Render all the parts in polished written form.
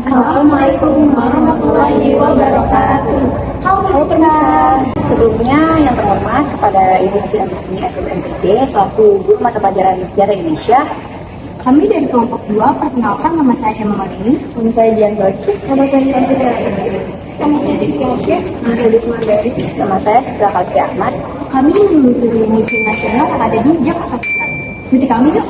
Assalamualaikum warahmatullahi wabarakatuh. Halo pemirsa. Sebelumnya yang terhormat kepada Ibu Susi Agustini SSMPD selaku guru mata pelajaran sejarah Indonesia. Kami dari kelompok 2, perkenalkan nama saya Hema Malini. Nama saya Dian Bagus. Nama saya Santika. Nama saya Siti Asyik. Nama saya Desmandari. Nama saya Safira Kalfi Ahmad. Kami menelusuri museum nasional yang ada di Jakarta Pusat. Ikuti kami yuk.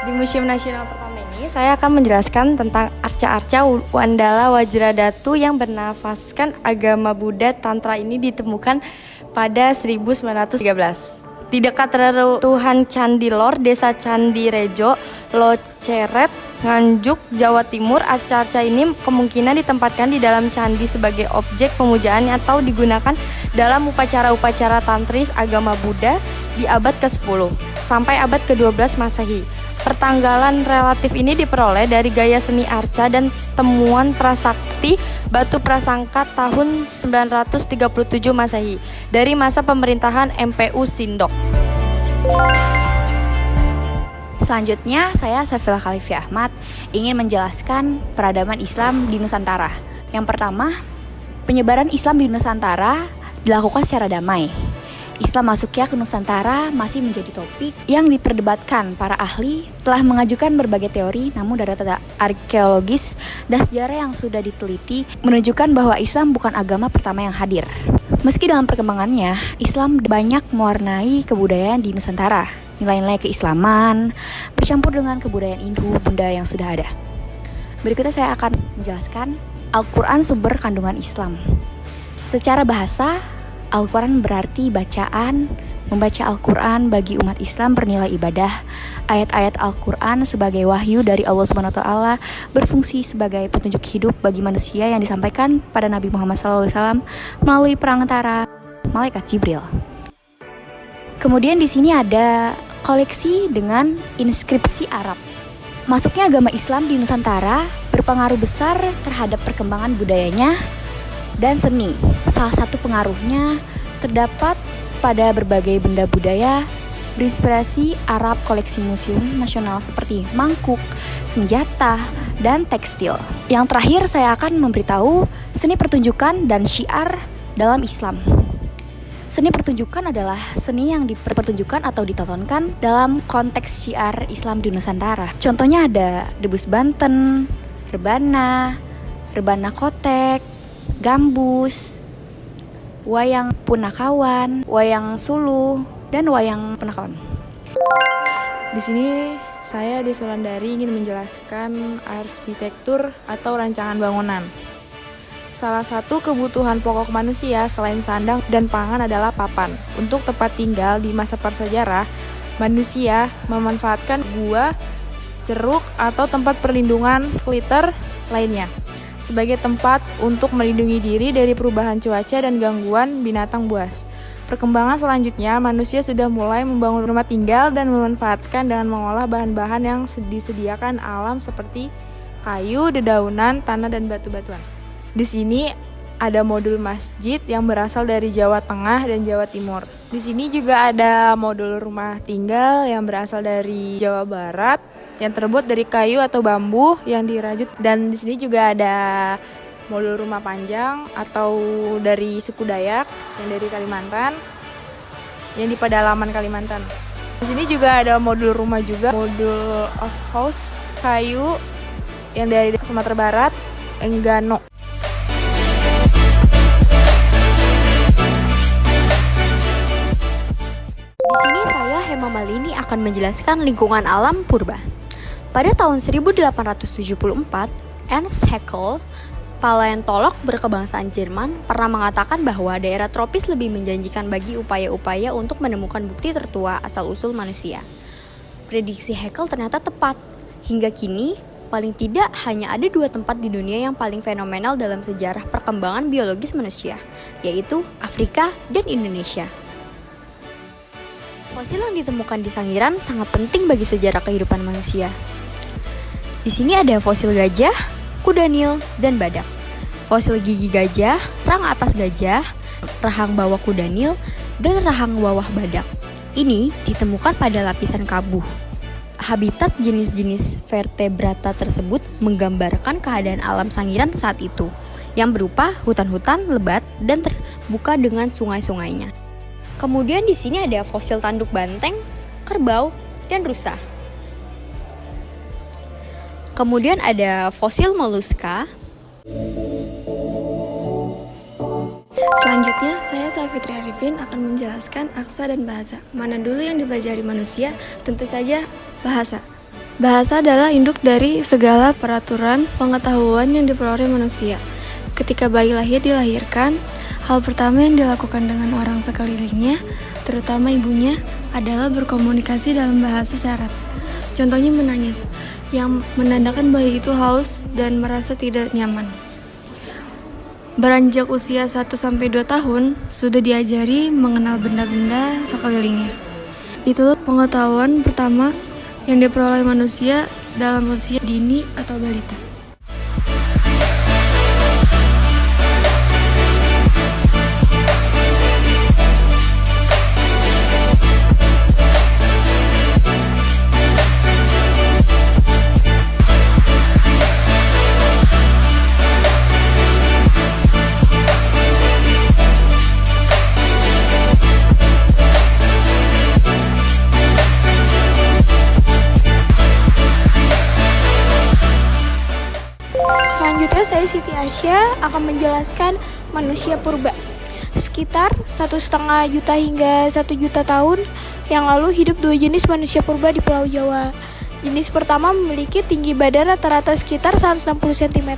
Di Museum Nasional pertama ini, saya akan menjelaskan tentang arca-arca Wandala Wajradatu yang bernafaskan agama Buddha Tantra ini ditemukan pada 1913. Di dekat reruntuhan Candi Lor, Desa Candi Rejo, Loceret, Nganjuk, Jawa Timur, arca-arca ini kemungkinan ditempatkan di dalam candi sebagai objek pemujaan atau digunakan dalam upacara-upacara tantris agama Buddha di abad ke-10 sampai abad ke-12 Masehi. Pertanggalan relatif ini diperoleh dari gaya seni arca dan temuan prasakti batu prasangka tahun 937 Masehi dari masa pemerintahan MPU Sindok. Selanjutnya, saya Safira Kalfi Ahmad ingin menjelaskan peradaban Islam di Nusantara. Yang pertama, penyebaran Islam di Nusantara dilakukan secara damai. Islam masuknya ke Nusantara masih menjadi topik yang diperdebatkan. Para ahli telah mengajukan berbagai teori, namun data arkeologis dan sejarah yang sudah diteliti menunjukkan bahwa Islam bukan agama pertama yang hadir. Meski dalam perkembangannya, Islam banyak mewarnai kebudayaan di Nusantara. Nilai-nilai keislaman bercampur dengan kebudayaan Hindu Bunda yang sudah ada. Berikutnya saya akan menjelaskan Al-Quran sumber kandungan Islam. Secara bahasa, Al-Quran berarti bacaan. Membaca Al-Quran bagi umat Islam bernilai ibadah. Ayat-ayat Al-Quran sebagai wahyu dari Allah SWT berfungsi sebagai petunjuk hidup bagi manusia yang disampaikan pada Nabi Muhammad SAW melalui perantara malaikat Jibril. Kemudian di sini ada koleksi dengan inskripsi Arab. Masuknya agama Islam di Nusantara berpengaruh besar terhadap perkembangan budayanya dan seni. Salah satu pengaruhnya terdapat pada berbagai benda budaya berinspirasi Arab. Koleksi museum nasional seperti mangkuk, senjata, dan tekstil. Yang terakhir saya akan memberitahu seni pertunjukan dan syiar dalam Islam. Seni pertunjukan adalah seni yang dipertunjukkan atau ditontonkan dalam konteks syiar Islam di Nusantara. Contohnya ada debus Banten, rebana kotek, gambus, wayang punakawan, wayang suluh, dan wayang penakawan. Di sini saya Desulandari ingin menjelaskan arsitektur atau rancangan bangunan. Salah satu kebutuhan pokok manusia selain sandang dan pangan adalah papan. Untuk tempat tinggal di masa prasejarah, manusia memanfaatkan gua, ceruk, atau tempat perlindungan shelter lainnya sebagai tempat untuk melindungi diri dari perubahan cuaca dan gangguan binatang buas. Perkembangan selanjutnya, manusia sudah mulai membangun rumah tinggal dan memanfaatkan dengan mengolah bahan-bahan yang disediakan alam seperti kayu, dedaunan, tanah, dan batu-batuan. Di sini ada modul masjid yang berasal dari Jawa Tengah dan Jawa Timur. Di sini juga ada modul rumah tinggal yang berasal dari Jawa Barat yang terbuat dari kayu atau bambu yang dirajut, dan di sini juga ada modul rumah panjang atau dari suku Dayak yang dari Kalimantan, yang di pedalaman Kalimantan. Di sini juga ada modul rumah juga, modul of house kayu yang dari Sumatera Barat, Enggano. Di sini saya Hema Malini akan menjelaskan lingkungan alam purba. Pada tahun 1874, Ernst Haeckel, paleontolog berkebangsaan Jerman, pernah mengatakan bahwa daerah tropis lebih menjanjikan bagi upaya-upaya untuk menemukan bukti tertua asal-usul manusia. Prediksi Haeckel ternyata tepat. Hingga kini, paling tidak hanya ada 2 tempat di dunia yang paling fenomenal dalam sejarah perkembangan biologis manusia, yaitu Afrika dan Indonesia. Fosil yang ditemukan di Sangiran sangat penting bagi sejarah kehidupan manusia. Di sini ada fosil gajah, kuda Nil, dan badak. fosil gigi gajah, rahang atas gajah, rahang bawah kuda Nil, dan rahang bawah badak. Ini ditemukan pada lapisan kabuh. Habitat jenis-jenis vertebrata tersebut menggambarkan keadaan alam Sangiran saat itu, yang berupa hutan-hutan lebat dan terbuka dengan sungai-sungainya. Kemudian di sini ada fosil tanduk banteng, kerbau, dan rusa. Kemudian ada fosil moluska. Selanjutnya, saya Safitri Arifin akan menjelaskan aksa dan bahasa. Mana dulu yang dipelajari manusia? Tentu saja bahasa. Bahasa adalah induk dari segala peraturan pengetahuan yang diperoleh manusia. Ketika bayi lahir dilahirkan, hal pertama yang dilakukan dengan orang sekelilingnya, terutama ibunya, adalah berkomunikasi dalam bahasa syarat. Contohnya menangis, yang menandakan bayi itu haus dan merasa tidak nyaman. Beranjak usia 1-2 tahun, sudah diajari mengenal benda-benda sekelilingnya. Itulah pengetahuan pertama yang diperoleh manusia dalam usia dini atau balita. Selanjutnya saya Siti Asya akan menjelaskan manusia purba. Sekitar 1,5 juta hingga 1 juta tahun yang lalu hidup dua jenis manusia purba di Pulau Jawa. Jenis pertama memiliki tinggi badan rata-rata sekitar 160 cm.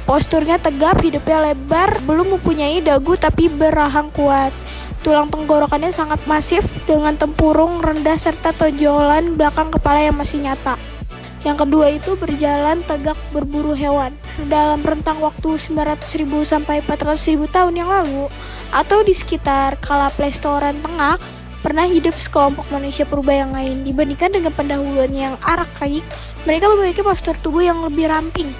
Posturnya tegap, hidupnya lebar, belum mempunyai dagu tapi berrahang kuat. Tulang tenggorokannya sangat masif dengan tempurung rendah serta tonjolan belakang kepala yang masih nyata. Yang kedua itu berjalan tegak berburu hewan. Dalam rentang waktu 900.000 sampai 400.000 tahun yang lalu, atau di sekitar kala Pleistoran Tengah, pernah hidup sekelompok manusia purba yang lain. Dibandingkan dengan pendahuluannya yang arkaik, mereka memiliki postur tubuh yang lebih ramping.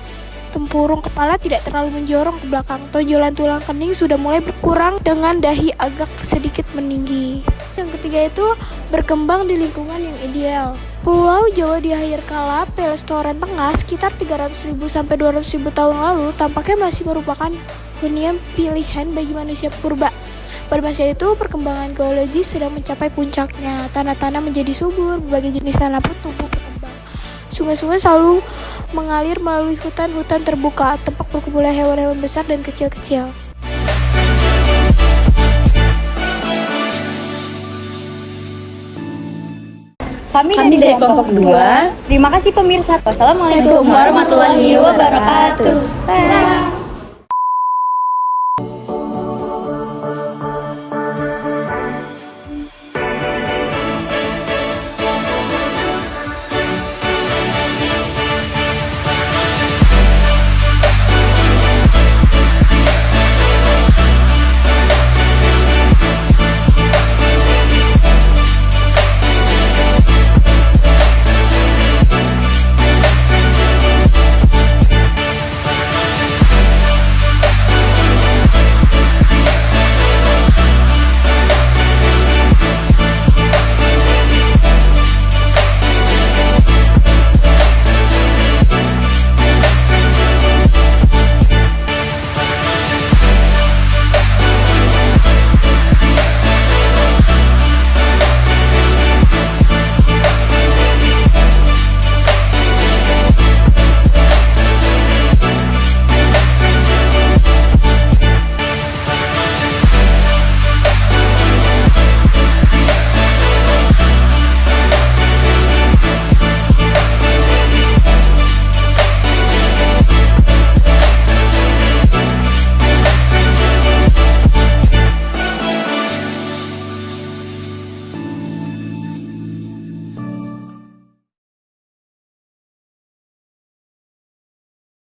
Tempurung kepala tidak terlalu menjorong ke belakang. Tonjolan tulang kening sudah mulai berkurang dengan dahi agak sedikit meninggi. Yang ketiga itu berkembang di lingkungan yang ideal. Pulau Jawa di akhir kala Pleistoran Tengah sekitar 300.000 sampai 200.000 tahun lalu tampaknya masih merupakan hunian pilihan bagi manusia purba. Pada masa itu perkembangan geologis sedang mencapai puncaknya. Tanah-tanah menjadi subur, berbagai jenis tanah pun tumbuh berkembang. Sungai-sungai selalu mengalir melalui hutan-hutan terbuka, tempat berkumpulan hewan-hewan besar dan kecil-kecil. Kami dari kelompok 2. Terima kasih pemirsa. Wassalamualaikum warahmatullahi wabarakatuh.